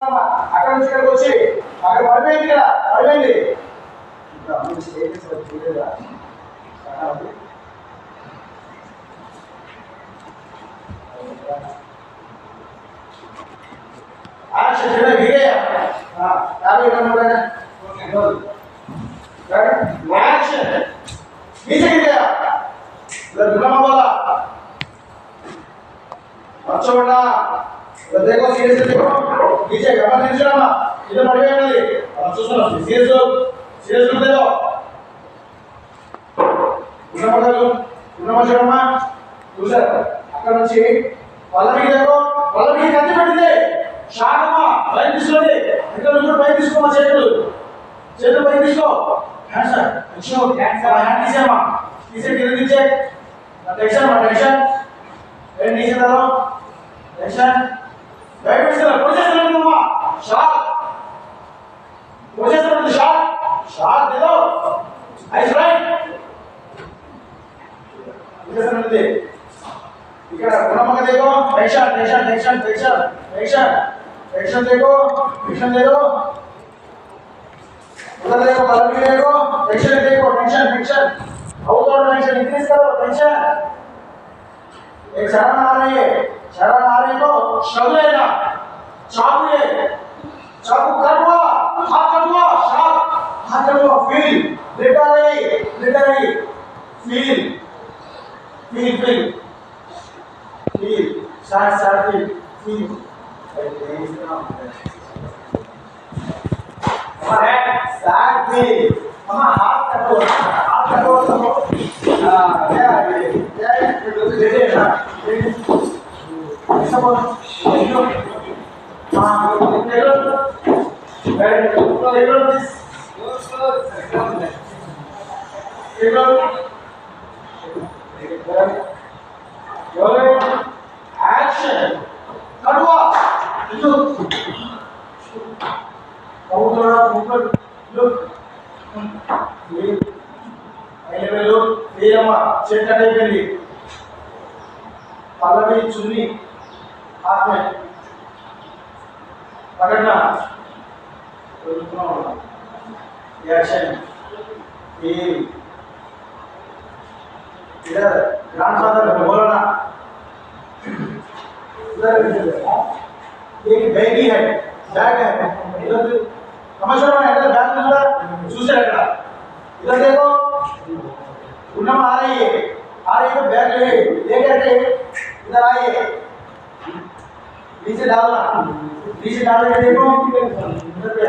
అక్కడ నుంచి ఇక్కడికి వచ్చి అక్కడ పడిపోయింది కదా, పడిపోయింది. अच्छा बेटा देखो सीरियस देखो नीचे गमन नहीं चलाना इधर बढ़ गया नहीं अच्छा सुनो सीरियस लुक दे दो उन्हें मत लो उन्हें मत चलाना दूसरा अక్కడ నుంచి వాళ్ళకి देखो వాళ్ళకి కంటి పెట్టింది షాకమా పై తీసుకోండి ఇక్కడ నుంచి పై తీసుకోమా చేతులు పై తీసుకో హ్యాండ్స్ అచ్చో హ్యాండ్ తీసేమా తీసే కింద नीचे टेंशन ए नीचे डालो टेंशन बैठ से पोजीशन ले लो शॉट पोजीशन ले शॉट दे दो नाइस राइट पोजीशन ले ఇక్కడ గుణమక देखो टेंशन देखो टेंशन दे दो उधर देखो बल भी देखो टेंशन आउटडोर टेंशन इंक्रीज करो टेंशन एक शरण आ रही तो शब्द लेना चाकू कटवा हाथ कटवा feel literally feel start feel हमारे start feel हमारा हाथ कटो क्या ये ना सब action कटवा look चेक कटे के लिए पल्लवी चुन्नी हाथ में पकड़ना एक्शन इधर ग्रैंडफादर बोलना इधर एक बैग है इधर समझ रहा है इधर बैग मिलता चूसे रखना इधर देखो उन्नम आ रही है तो बैग ले करके इधर आइए नीचे डाल के देखो इधर पे